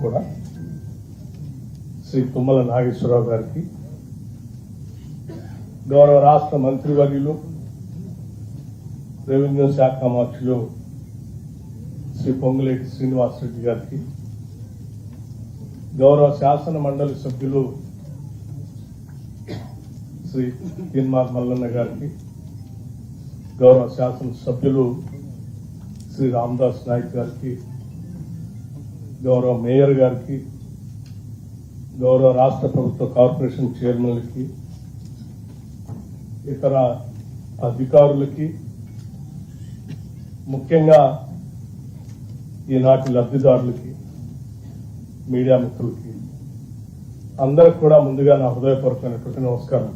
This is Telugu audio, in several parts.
కూడా శ్రీ తుమ్మల నాగేశ్వరరావు గారికి, గౌరవ రాష్ట్ర మంత్రివర్యులు రెవెన్యూ శాఖ మంత్రులు శ్రీ పొంగులేటి శ్రీనివాసరెడ్డి గారికి, గౌరవ శాసన మండలి సభ్యులు శ్రీ తీన్మార్ మల్లన్న గారికి, గౌరవ శాసన సభ్యులు శ్రీ రామదాస్ నాయక్ గారికి, గౌరవ మేయర్ గారికి, గౌరవ రాష్ట్ర ప్రభుత్వ కార్పొరేషన్ చైర్మన్లకి, ఇతర అధికారులకి, ముఖ్యంగా ఈనాటి లబ్ధిదారులకి, మీడియా మిత్రులకి అందరికి కూడా ముందుగా నా హృదయపూర్వకమైనటువంటి నమస్కారం.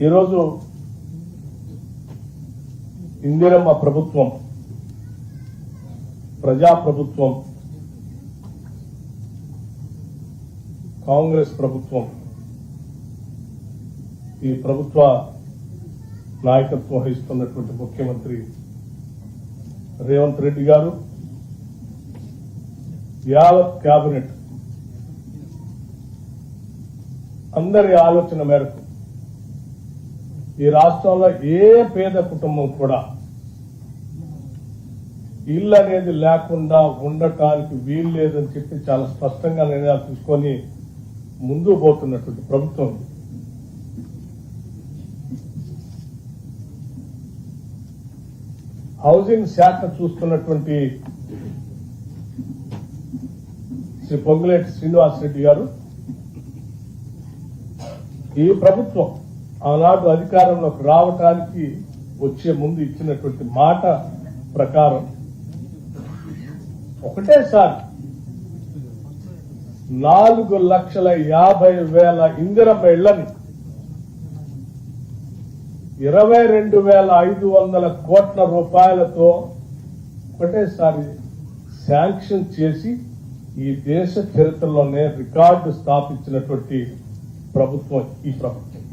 ఈరోజు ఇందిరమ్మ ప్రభుత్వం, ప్రజాప్రభుత్వం, కాంగ్రెస్ ప్రభుత్వం, ఈ ప్రభుత్వ నాయకత్వం వహిస్తున్నటువంటి ముఖ్యమంత్రి రేవంత్ రెడ్డి గారు, యావత్ కేబినెట్ అందరి ఆలోచన మేరకు ఈ రాష్ట్రంలో ఏ పేద కుటుంబం కూడా ఇల్లు అనేది లేకుండా ఉండటానికి వీలు లేదని చెప్పి చాలా స్పష్టంగా నిర్ణయాలు తీసుకొని ముందుకు పోతున్నటువంటి ప్రభుత్వం. హౌసింగ్ శాఖ చూస్తున్నటువంటి శ్రీ పొంగులేటి శ్రీనివాసరెడ్డి గారు, ఈ ప్రభుత్వం ఆనాడు అధికారంలోకి రావటానికి వచ్చే ముందు ఇచ్చినటువంటి మాట ప్రకారం ఒకటేసారి 4,50,000 ఇందిరమ్మ ఇళ్లని 22,500 కోట్ల రూపాయలతో ఒకటేసారి శాంక్షన్ చేసి ఈ దేశ చరిత్రలోనే రికార్డు స్థాపించినటువంటి ప్రభుత్వం ఈ ప్రభుత్వం.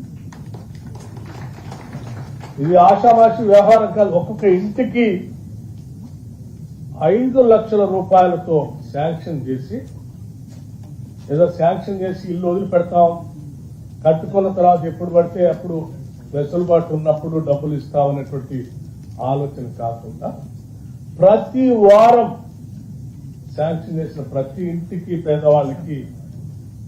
ఇది ఆషామాషి వ్యవహారం కాదు. ఒక్కొక్క ఇంటికి 5 లక్షల రూపాయలతో శాంక్షన్ చేసి, ఏదో శాంక్షన్ చేసి ఇల్లు వదిలిపెడతాం, కట్టుకున్న తర్వాత ఎప్పుడు పడితే అప్పుడు వెసులుబాటు ఉన్నప్పుడు డబ్బులు ఇస్తామనేటువంటి ఆలోచన కాకుండా ప్రతి వారం శాంక్షన్ చేసిన ప్రతి ఇంటికి పేదవాళ్ళకి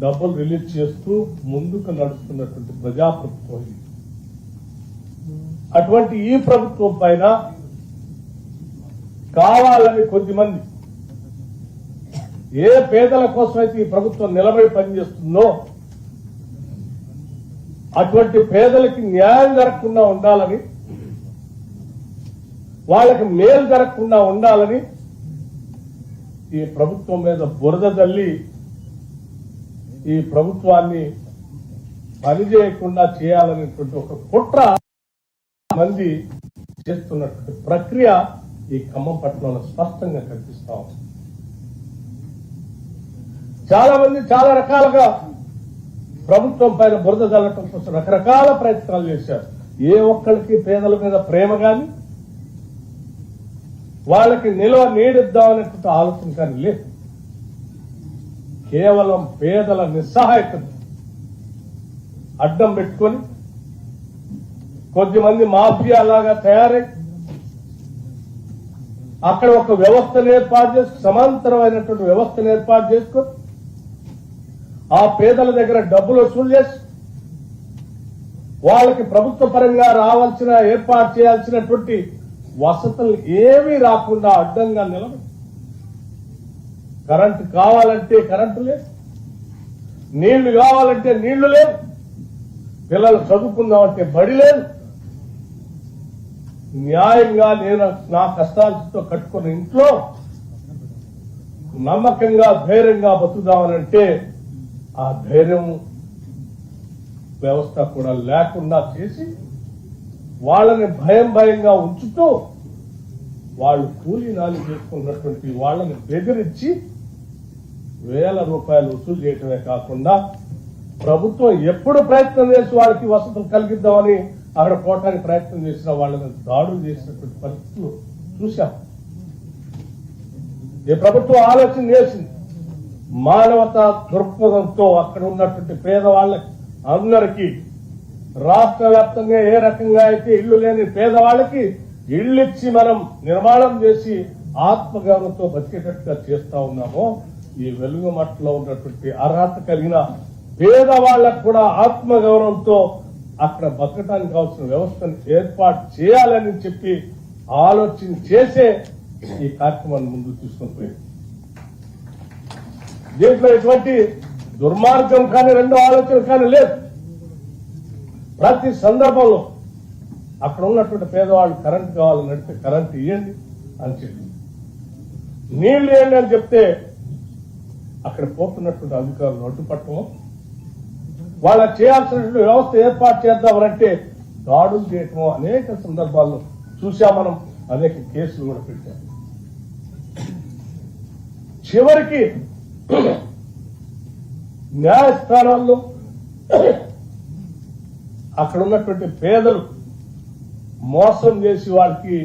డబ్బులు రిలీజ్ చేస్తూ ముందుకు నడుస్తున్నటువంటి ప్రజాప్రభుత్వం. అటువంటి ఈ ప్రభుత్వం పైన కావాలని కొద్దిమంది ఏ పేదల కోసమైతే ఈ ప్రభుత్వం నిలబడి పనిచేస్తుందో అటువంటి పేదలకి న్యాయం జరగకుండా ఉండాలని, వాళ్ళకి మేలు జరగకుండా ఉండాలని ఈ ప్రభుత్వం మీద బురద జల్లి ఈ ప్రభుత్వాన్ని పనిచేయకుండా చేయాలనేటువంటి ఒక కుట్ర మంది చేస్తున్నటువంటి ప్రక్రియ ఈ ఖమ్మం పట్టణంలో స్పష్టంగా కనిపిస్తా ఉంది. చాలా మంది చాలా రకాలుగా ప్రభుత్వం పైన బురద జల్లటం కోసం రకరకాల ప్రయత్నాలు చేశారు. ఏ ఒక్కరికి పేదల మీద ప్రేమ కానీ, వాళ్ళకి నిల్వ నీడిద్దామనేటువంటి ఆలోచన కానీ లేదు. కేవలం పేదల నిస్సహాయతను అడ్డం పెట్టుకొని కొద్దిమంది మాఫియా లాగా తయారై అక్కడ ఒక వ్యవస్థను ఏర్పాటు చేసుకుని, సమాంతరమైనటువంటి వ్యవస్థను ఏర్పాటు చేసుకొని ఆ పేదల దగ్గర డబ్బులు వసూలు చేసి వాళ్ళకి ప్రభుత్వ పరంగా రావాల్సిన ఏర్పాటు చేయాల్సినటువంటి వసతులు ఏమీ రాకుండా అడ్డంగా నిలబడి, కరెంటు కావాలంటే కరెంటు లేదు, నీళ్లు కావాలంటే నీళ్లు లేవు, పిల్లలు చదువుకుందామంటే బడి లేదు. న్యాయంగా నేను నా కష్టాలతో కట్టుకున్న ఇంట్లో నమ్మకంగా ధైర్యంగా బతుకుదామనంటే ఆ ధైర్యం వ్యవస్థ కూడా లేకుండా చేసి వాళ్ళని భయంగా ఉంచుతూ వాళ్ళు కూలీ నాలి చేసుకున్నటువంటి వాళ్ళని బెదిరించి వేల రూపాయలు వసూలు చేయటమే కాకుండా ప్రభుత్వం ఎప్పుడు ప్రయత్నం చేసి వాళ్ళకి వసతులు కలిగిద్దామని అక్కడ పోవటానికి ప్రయత్నం చేసిన వాళ్ళని దాడులు చేసినటువంటి పరిస్థితులు చూశాం. ఈ ప్రభుత్వం ఆలోచన చేసింది. మానవతా దృక్పథంతో అక్కడ ఉన్నటువంటి పేదవాళ్ళకి అందరికీ రాష్ట్ర వ్యాప్తంగా ఏ రకంగా అయితే ఇళ్లు లేని పేదవాళ్ళకి ఇళ్లు ఇచ్చి మనం నిర్మాణం చేసి ఆత్మగౌరవంతో బతికేటట్టుగా చేస్తా ఉన్నామో, ఈ వెలుగుమట్లో ఉన్నటువంటి అర్హత కలిగిన పేదవాళ్లకు కూడా ఆత్మగౌరవంతో అక్కడ బతకడానికి కావాల్సిన వ్యవస్థను ఏర్పాటు చేయాలని చెప్పి ఆలోచన చేసే ఈ కార్యక్రమాన్ని ముందుకు తీసుకొని పోయింది. దీంట్లో ఎటువంటి దుర్మార్గం కానీ రెండో ఆలోచన కానీ లేదు. ప్రతి సందర్భంలో అక్కడ ఉన్నటువంటి పేదవాళ్ళు కరెంట్ కావాలని అడిగితే కరెంట్ ఇవ్వండి అని చెప్పి, నీళ్లు ఇవ్వండి అని చెప్తే అక్కడ పోతున్నటువంటి అధికారులు అడ్డుపట్టడం, వాళ్ళ చేయాల్సినటువంటి వ్యవస్థ ఏర్పాటు చేద్దామనంటే దాడులు చేయటం అనేక సందర్భాల్లో చూసా మనం. అనేక కేసులు కూడా పెట్టాం. చివరికి న్యాయస్థానాల్లో అక్కడ ఉన్నటువంటి పేదలు మోసం చేసి వాళ్ళకి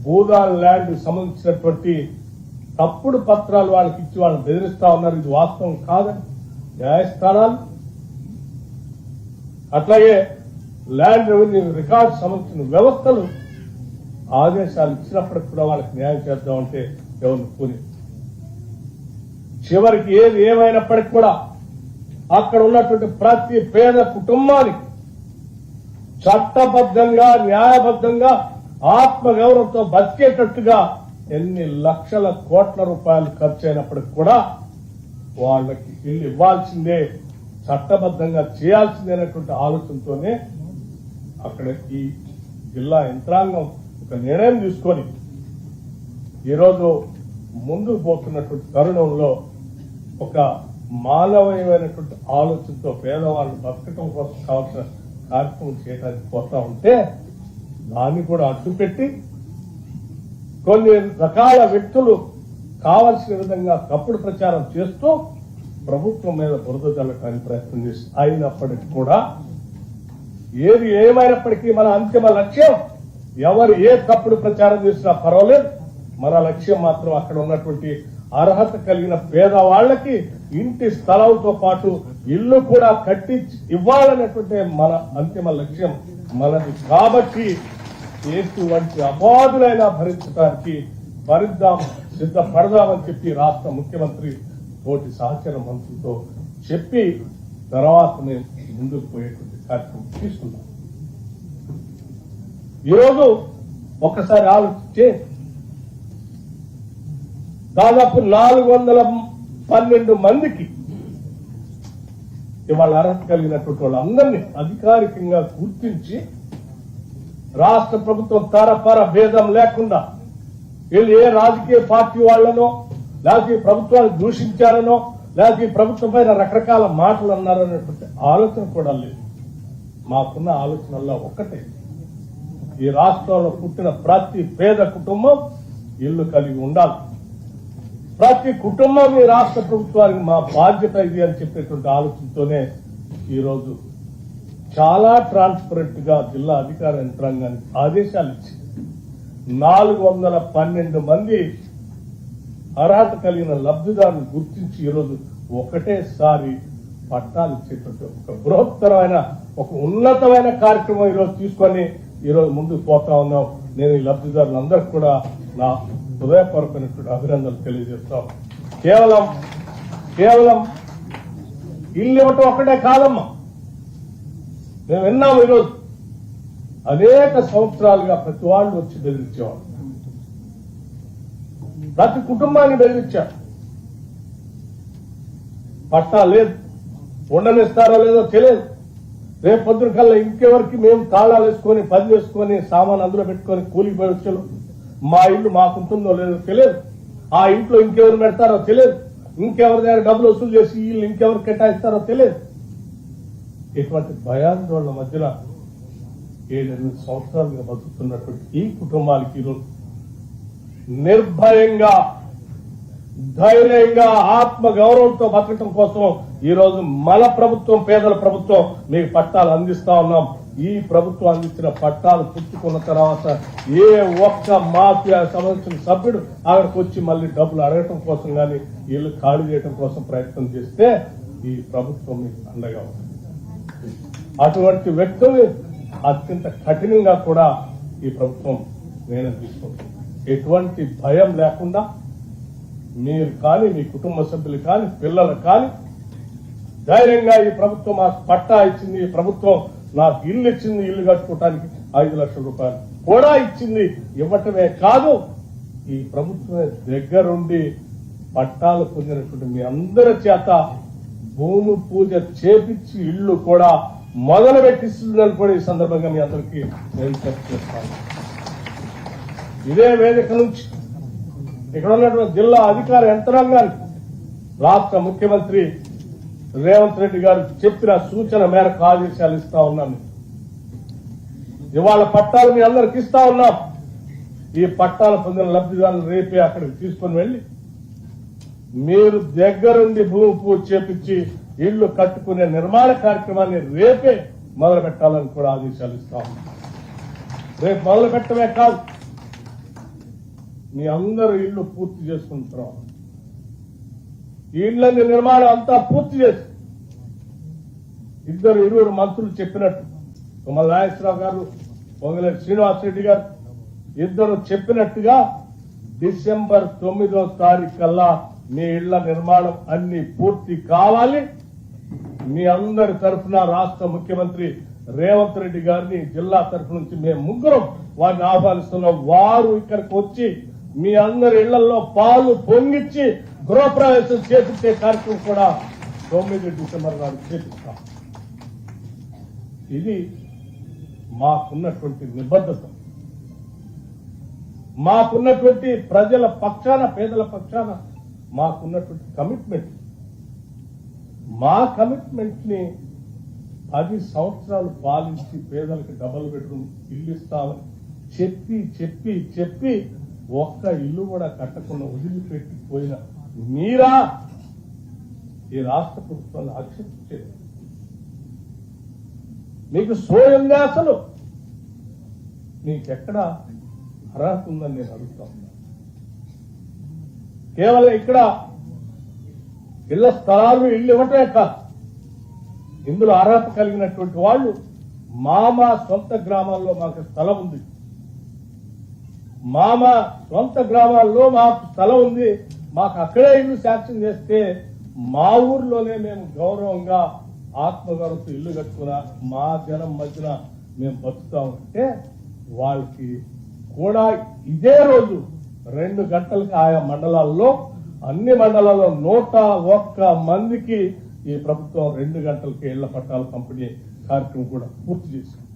భూదాన్ ల్యాండ్ సంబంధించినటువంటి తప్పుడు పత్రాలు వాళ్ళకి ఇచ్చి వాళ్ళని బెదిరిస్తా ఉన్నారు. ఇది వాస్తవం కాదని న్యాయస్థానాలు, అట్లాగే ల్యాండ్ రెవెన్యూ రికార్డు సంబంధించిన వ్యవస్థలు ఆదేశాలు ఇచ్చినప్పటికి కూడా వాళ్ళకి న్యాయం చేద్దామంటే ఎవరిని పోని. చివరికి ఏది ఏమైనప్పటికీ కూడా అక్కడ ఉన్నటువంటి ప్రతి పేద కుటుంబానికి చట్టబద్ధంగా న్యాయబద్ధంగా ఆత్మగౌరవంతో బతికేటట్టుగా ఎన్ని లక్షల కోట్ల రూపాయలు ఖర్చు అయినప్పటికీ కూడా వాళ్ళకి ఇల్లు ఇవ్వాల్సిందే, చట్టబద్ధంగా చేయాల్సిందేనటువంటి ఆలోచనతోనే అక్కడ ఈ జిల్లా యంత్రాంగం ఒక నిర్ణయం తీసుకొని ఈరోజు ముందుకు పోతున్నటువంటి తరుణంలో ఒక మానవీయమైనటువంటి ఆలోచనతో పేదవాళ్ళు బతకటం కోసం కావాల్సిన కార్యక్రమం చేయడానికి పోతా ఉంటే దాన్ని కూడా అడ్డుపెట్టి కొన్ని రకాల వ్యక్తులు కావలసిన విధంగా తప్పుడు ప్రచారం చేస్తూ ప్రభుత్వం మీద బురద జల్లడానికి ప్రయత్నం చేసి, అయినప్పటికీ కూడా ఏది ఏమైనప్పటికీ మన అంతిమ లక్ష్యం ఎవరు ఏ తప్పుడు ప్రచారం చేసినా పర్వాలేదు, మన లక్ష్యం మాత్రం అక్కడ ఉన్నటువంటి అర్హత కలిగిన పేదవాళ్లకి ఇంటి స్థలంతో పాటు ఇల్లు కూడా కట్టించి ఇవ్వాలనేటువంటి మన అంతిమ లక్ష్యం మనది. కాబట్టి ఎటువంటి అబాధులైనా భరించడానికి సిద్ధపడదామని చెప్పి రాష్ట్ర ముఖ్యమంత్రి తోటి సహచర మంత్రులతో చెప్పి తర్వాత మేము ముందుకు పోయేటువంటి కార్యక్రమం తీసుకున్నాం. ఈరోజు ఒక్కసారి ఆలోచించే దాదాపు 412 మందికి ఇవాళ అర్హత కలిగినటువంటి వాళ్ళందరినీ అధికారికంగా గుర్తించి రాష్ట్ర ప్రభుత్వం తరపర భేదం లేకుండా వీళ్ళు ఏ రాజకీయ పార్టీ వాళ్లనో లేకపోతే ప్రభుత్వాన్ని దూషించారనో లేకపోతే ప్రభుత్వం పైన రకరకాల మాటలు అన్నారనేటువంటి ఆలోచన కూడా లేదు. మాకున్న ఆలోచనల్లో ఒక్కటే, ఈ రాష్ట్రంలో పుట్టిన ప్రతి పేద కుటుంబం ఇల్లు కలిగి ఉండాలి. ప్రతి కుటుంబం ఈ రాష్ట్ర ప్రభుత్వానికి మా బాధ్యత ఇది అని చెప్పేటువంటి ఆలోచనతోనే ఈరోజు చాలా ట్రాన్స్పరెంట్ గా జిల్లా అధికార యంత్రాంగానికి ఆదేశాలు ఇచ్చి 412 మంది అర్హత కలిగిన లబ్ధిదారులను గుర్తించి ఈరోజు ఒకటేసారి పట్టాలు ఇచ్చేటువంటి ఒక బృహత్తరమైన ఒక ఉన్నతమైన కార్యక్రమం ఈరోజు తీసుకొని ఈరోజు ముందుకు పోతా ఉన్నాం. నేను ఈ లబ్ధిదారులందరికీ కూడా నా హృదయపూర్వకమైనటువంటి అభినందనలు తెలియజేస్తాం. కేవలం ఇల్లు ఇవ్వటం ఒక్కటే కాదమ్మా. మేము విన్నాము ఈరోజు అనేక సంవత్సరాలుగా ప్రతి వాళ్ళు వచ్చి బెదిరించేవాళ్ళు, ప్రతి కుటుంబాన్ని బెదిరించారు. పట్టా లేదు, ఉండనిస్తారో లేదో తెలియదు. రేపు పొద్దున కల్లా ఇంకెవరికి మేము తాళాలు వేసుకొని పని చేసుకొని సామాన్ అందులో పెట్టుకొని కూలికి పోయి వచ్చాను, మా ఇల్లు మాకుంటుందో లేదో తెలియదు, ఆ ఇంట్లో ఇంకెవరు పెడతారో తెలియదు, ఇంకెవరి దగ్గర డబ్బులు వసూలు చేసి ఈ ఇల్లు ఇంకెవరు కేటాయిస్తారో తెలియదు. ఇటువంటి భయాందోళన మధ్యన 7-8 సంవత్సరాలుగా బతుకుతున్నటువంటి ఈ కుటుంబాలకి ఈరోజు నిర్భయంగా ధైర్యంగా ఆత్మ గౌరవంతో బతకటం కోసం ఈరోజు మన ప్రభుత్వం, పేదల ప్రభుత్వం మీకు పట్టాలు అందిస్తా ఉన్నాం. ఈ ప్రభుత్వం అందించిన పట్టాలు పుచ్చుకున్న తర్వాత ఏ ఒక్క మాఫియా సంబంధించిన సభ్యుడు అక్కడికి వచ్చి మళ్ళీ డబ్బులు అడగటం కోసం కానీ ఇల్లు ఖాళీ చేయడం కోసం ప్రయత్నం చేస్తే ఈ ప్రభుత్వం మీకు అండగా ఉంది. అటువంటి వ్యక్తుల్ని అత్యంత కఠినంగా కూడా ఈ ప్రభుత్వం నిర్ణయం తీసుకుంటుంది. ఎటువంటి భయం లేకుండా మీరు కానీ మీ కుటుంబ సభ్యులు కానీ పిల్లలు కానీ ధైర్యంగా ఈ ప్రభుత్వం మాకు పట్టా ఇచ్చింది, ఈ ప్రభుత్వం నాకు ఇల్లు ఇచ్చింది, ఇల్లు కట్టుకోవడానికి 5 లక్షల రూపాయలు కూడా ఇచ్చింది, ఇవ్వటమే కాదు ఈ ప్రభుత్వమే దగ్గరుండి పట్టాలు పొందినటువంటి మీ అందరి చేత భూమి పూజ చేపించి ఇల్లు కూడా మొదలు పెట్టిస్తుందని కూడా ఈ సందర్భంగా మీ అందరికీ నేను చేస్తాను. ఇదే వేదిక నుంచి ఇక్కడ ఉన్నటువంటి జిల్లా అధికార యంత్రాంగానికి రాష్ట్ర ముఖ్యమంత్రి రేవంత్ రెడ్డి గారు చెప్పిన సూచన మేరకు ఆదేశాలు ఇస్తా ఉన్నాను. ఇవాళ పట్టాలు మీ అందరికి ఇస్తా ఉన్నాం. ఈ పట్టాలు పొందిన లబ్ధిదారులు రేపే అక్కడికి తీసుకుని వెళ్లి మీరు దగ్గరుండి భూమి పూజ చేపించి ఇళ్లు కట్టుకునే నిర్మాణ కార్యక్రమాన్ని రేపే మొదలు పెట్టాలని కూడా ఆదేశాలు ఇస్తా ఉన్నాం. రేపు మొదలు పెట్టడమే కాదు, మీ అందరూ ఇళ్లు పూర్తి చేసుకున్న తర్వాత ఇళ్లని నిర్మాణం అంతా పూర్తి చేసి ఇరువురు మంత్రులు చెప్పినట్టు తుమ్మల నాగేశ్వరరావు గారు, పొంగులేటి శ్రీనివాసరెడ్డి గారు ఇద్దరు చెప్పినట్టుగా డిసెంబర్ 9వ తారీఖు కల్లా మీ ఇళ్ల నిర్మాణం అన్ని పూర్తి కావాలి. మీ అందరి తరఫున రాష్ట్ర ముఖ్యమంత్రి రేవంత్ రెడ్డి గారిని జిల్లా తరఫు నుంచి మేము ముగ్గురం వారిని ఆహ్వానిస్తున్నాం. వారు ఇక్కడికి వచ్చి మీ అందరి ఇళ్లలో పాలు పొంగిచ్చి గృహప్రవేశం చేపించే కార్యక్రమం కూడా 9 డిసెంబర్ నాడు చేపిస్తాం. ఇది మాకున్నటువంటి నిబద్ధత, మాకున్నటువంటి ప్రజల పక్షాన, పేదల పక్షాన మాకున్నటువంటి కమిట్మెంట్. మా కమిట్మెంట్ ని 10 సంవత్సరాలు పాలించి పేదలకు డబుల్ బెడ్రూమ్ ఇల్లు ఇస్తామని చెప్పి చెప్పి చెప్పి ఒక్క ఇల్లు కూడా కట్టకుండా వదిలిపెట్టిపోయిన మీరా ఈ రాష్ట్ర ప్రభుత్వాన్ని ఆక్షేపించేది? మీకు సోయంగా అసలు మీకెక్కడ అర్హత ఉందని నేను అడుగుతా ఉన్నా. కేవలం ఇక్కడ ఇళ్ల స్థలాలు ఇల్లు ఇవ్వటమే కాదు, ఇందులో అర్హత కలిగినటువంటి వాళ్ళు మా సొంత గ్రామాల్లో మాకు స్థలం ఉంది, మా సొంత గ్రామాల్లో మాకు స్థలం ఉంది, మాకు అక్కడే ఇల్లు శాంక్షన్ చేస్తే మా ఊర్లోనే మేము గౌరవంగా ఆత్మగౌరవంతో ఇల్లు కట్టుకున్నా మా జనం మధ్యన మేము బతుకుతామంటే వాళ్ళకి కూడా ఇదే రోజు 2 గంటలకి ఆయా మండలాల్లో, అన్ని మండలాల్లో 101 మందికి ఈ ప్రభుత్వం 2 గంటలకి ఇళ్ల పట్టాలు పంపిణీ కార్యక్రమం కూడా పూర్తి చేసింది.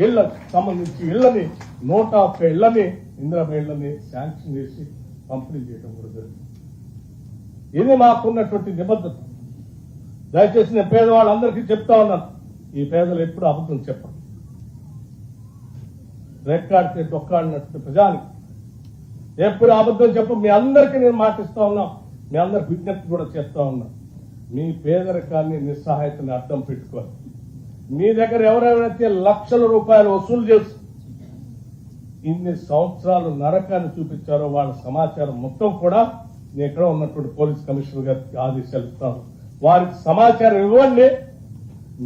ఇళ్లకు సంబంధించి ఇళ్లని 101 ఇళ్లని, ఇందిరమ్మ ఇళ్లని శాంక్షన్ చేసి పంపిణీ చేయడం కూడా జరిగింది. ఇది మాకున్నటువంటి నిబద్ధత. దయచేసి నేను పేదవాళ్ళందరికీ చెప్తా ఉన్నాను, ఈ పేదలు ఎప్పుడు అబద్ధం చెప్పరు. రెక్కాడితే డొక్కాడినట్టు ప్రజానికి ఎప్పుడు అబద్ధం చెప్పు. మీ అందరికీ నేను మాటిస్తా ఉన్నాం, మీ అందరికి విజ్ఞప్తి కూడా చేస్తా ఉన్నాం. మీ పేదరికాన్ని, నిస్సహాయతని అర్థం పెట్టుకోవాలి. మీ దగ్గర ఎవరెవరైతే లక్షల రూపాయలు వసూలు చేసి ఇన్ని సంవత్సరాలు నరకాన్ని చూపించారో వాళ్ళ సమాచారం మొత్తం కూడా నేను ఇక్కడ ఉన్నటువంటి పోలీస్ కమిషనర్ గారికి ఆదేశాలు ఇస్తాను. వారికి సమాచారం ఇవ్వండి.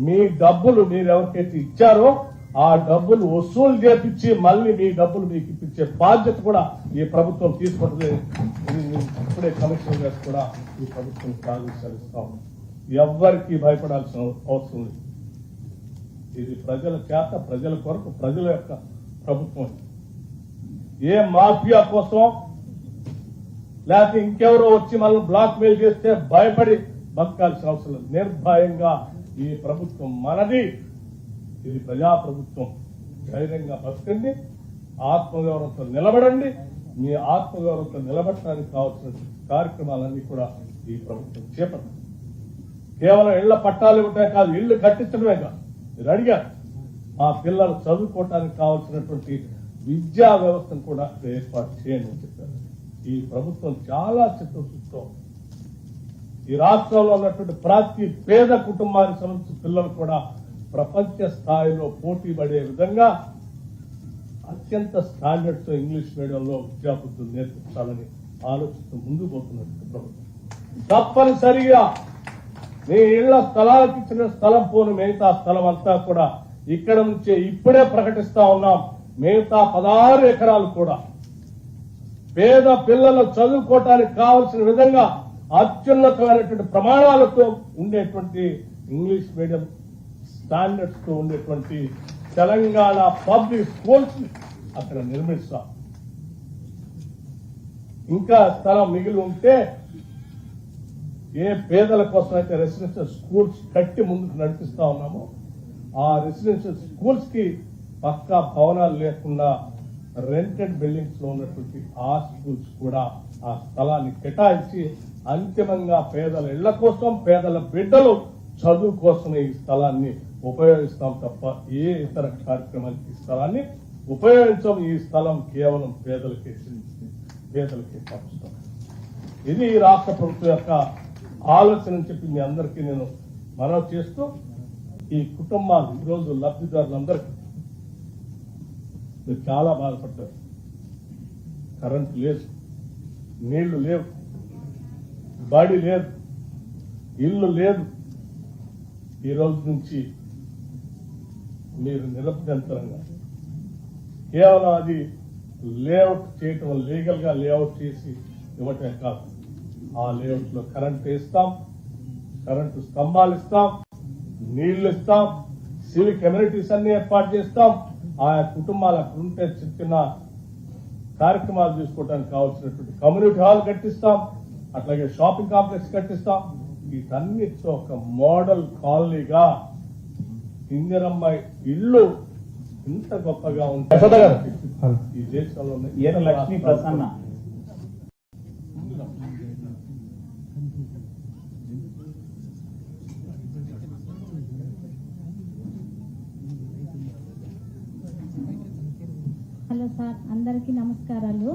మీ డబ్బులు మీరు ఎవరికైతే ఇచ్చారో ఆ డబ్బులు వసూలు చేపించి మళ్ళీ మీ డబ్బులు మీకు ఇప్పించే బాధ్యత కూడా ఈ ప్రభుత్వం తీసుకుంటుంది. ఇప్పుడే కమిషనర్ గారు కూడా ఈ ప్రభుత్వం ఆదేశాలు ఇస్తాం. ఎవ్వరికీ భయపడాల్సిన అవసరం లేదు. ఇది ప్రజల చేత, ప్రజల కొరకు, ప్రజల యొక్క ప్రభుత్వం. ఏ మాఫియా కోసం లేకపోతే ఇంకెవరో వచ్చి మనం బ్లాక్ మెయిల్ చేస్తే భయపడి బతకాల్సిన అవసరం లేదు. నిర్భయంగా ఈ ప్రభుత్వం మనది, ఇది ప్రజాప్రభుత్వం. ధైర్యంగా బతకండి, ఆత్మగౌరవంతో నిలబడండి. మీ ఆత్మగౌరవంతో నిలబడటానికి కావాల్సిన కార్యక్రమాలన్నీ కూడా ఈ ప్రభుత్వం చేపట్టింది. కేవలం ఇళ్ల పట్టాలు ఇవ్వటమే కాదు, ఇళ్లు కట్టించడమే కాదు. మీరు అడిగారు, మా పిల్లలు చదువుకోవటానికి కావాల్సినటువంటి విద్యా వ్యవస్థను కూడా ఏర్పాటు చేయండి అని చెప్పారు. ఈ ప్రభుత్వం చాలా చిత్తశుద్ధితో ఈ రాష్ట్రంలో ఉన్నటువంటి ప్రతి పేద కుటుంబానికి సంబంధించిన పిల్లలు కూడా ప్రపంచ స్థాయిలో పోటీ పడే విధంగా అత్యంత స్టాండర్డ్స్ ఇంగ్లీష్ మీడియంలో విద్యాబుద్ధులు నేర్పించాలని ఆలోచిస్తూ ముందుకు పోతున్నట్టు ప్రభుత్వం తప్పనిసరిగా మీ ఇళ్ల స్థలాలకు ఇచ్చిన స్థలం పోను మిగతా స్థలం అంతా కూడా ఇక్కడ నుంచే ఇప్పుడే ప్రకటిస్తా ఉన్నాం. మిగతా 16 ఎకరాలు కూడా పేద పిల్లలు చదువుకోవటానికి కావలసిన విధంగా అత్యున్నతమైనటువంటి ప్రమాణాలతో ఉండేటువంటి ఇంగ్లీష్ మీడియం స్టాండర్డ్స్ తో ఉండేటువంటి తెలంగాణ పబ్లిక్ స్కూల్స్ అక్కడ నిర్మిస్తాం. ఇంకా స్థలం మిగిలి ఉంటే ఏ పేదల కోసం అయితే రెసిడెన్షియల్ స్కూల్స్ కట్టి ముందుకు నడిపిస్తా ఉన్నామో ఆ రెసిడెన్షియల్ స్కూల్స్ కి పక్కా భవనాలు లేకుండా రెంటెడ్ బిల్డింగ్స్ లో ఉన్నటువంటి ఆ స్కూల్స్ కూడా ఆ స్థలాన్ని కేటాయించి అంతిమంగా పేదల ఇళ్ల కోసం పేదల బిడ్డలు చదువు కోసమే ఈ స్థలాన్ని ఉపయోగిస్తాం తప్ప ఏ ఇతర కార్యక్రమానికి ఈ స్థలాన్ని ఉపయోగించం. ఈ స్థలం కేవలం పేదలకే పంచుతాం. ఇది రాష్ట్ర ప్రభుత్వం యొక్క ఆలోచన అని చెప్పి మీ అందరికీ నేను మనవి చేస్తూ ఈ కుటుంబాలు ఈరోజు లబ్ధిదారులందరికీ మీరు చాలా బాధపడ్డారు. కరెంటు లేదు, నీళ్లు లేవు, బడి లేదు, ఇల్లు లేదు. ఈ రోజు నుంచి మీరు నిరభ్యంతరంగా కేవలం అది లేఅవుట్ చేయటం లీగల్ గా లేఅవుట్ చేసి ఇవ్వటమే కాదు, ఆ లేఅవుట్ లో కరెంట్ ఇస్తాం, కరెంటు స్తంభాలు ఇస్తాం, నీళ్లు ఇస్తాం, సివిక్ కమ్యూనిటీస్ అన్ని ఏర్పాటు చేస్తాం. ఆయా కుటుంబాలు అక్కడ ఉంటే చిన్న చిన్న కార్యక్రమాలు తీసుకోవడానికి కావాల్సినటువంటి కమ్యూనిటీ హాల్ కట్టిస్తాం, అట్లాగే షాపింగ్ కాంప్లెక్స్ కట్టిస్తాం. వీటన్నిటితో ఒక మోడల్ కాలనీగా ఇందిరమ్మ ఇల్లు ఇంత గొప్పగా ఉంటాయి ఈ దేశంలో. లక్ష్మీ ప్రసన్న హలో సార్, అందరికీ నమస్కారాలు.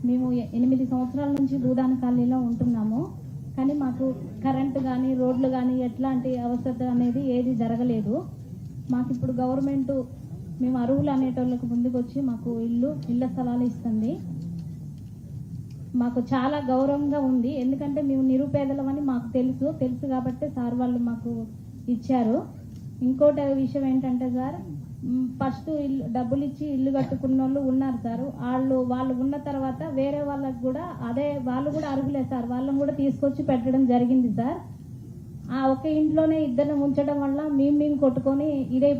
మేము 8 సంవత్సరాల నుంచి భూదాన కాలనీలో ఉంటున్నాము. కానీ మాకు కరెంటు కానీ రోడ్లు కానీ ఎట్లాంటి అవసరం అనేది ఏది జరగలేదు. మాకు ఇప్పుడు గవర్నమెంట్ మేము అరువులు అనేటోళ్ళకు ముందుకు వచ్చి మాకు ఇళ్ళ స్థలాలు ఇస్తుంది. మాకు చాలా గౌరవంగా ఉంది. ఎందుకంటే మేము నిరుపేదలమని మాకు తెలుసు కాబట్టి సార్ వాళ్ళు మాకు ఇచ్చారు. ఇంకోటి విషయం ఏంటంటే సార్, ఫస్ట్ డబ్బులు ఇచ్చి ఇల్లు కట్టుకున్న వాళ్ళు ఉన్నారు సార్. వాళ్ళు ఉన్న తర్వాత వేరే వాళ్ళకు కూడా వాళ్ళు కూడా అర్హులే సార్. వాళ్ళని కూడా తీసుకొచ్చి పెట్టడం జరిగింది సార్. ఆ ఒక ఇంట్లోనే ఇద్దరిని ఉంచడం వల్ల మేము కొట్టుకొని ఇదే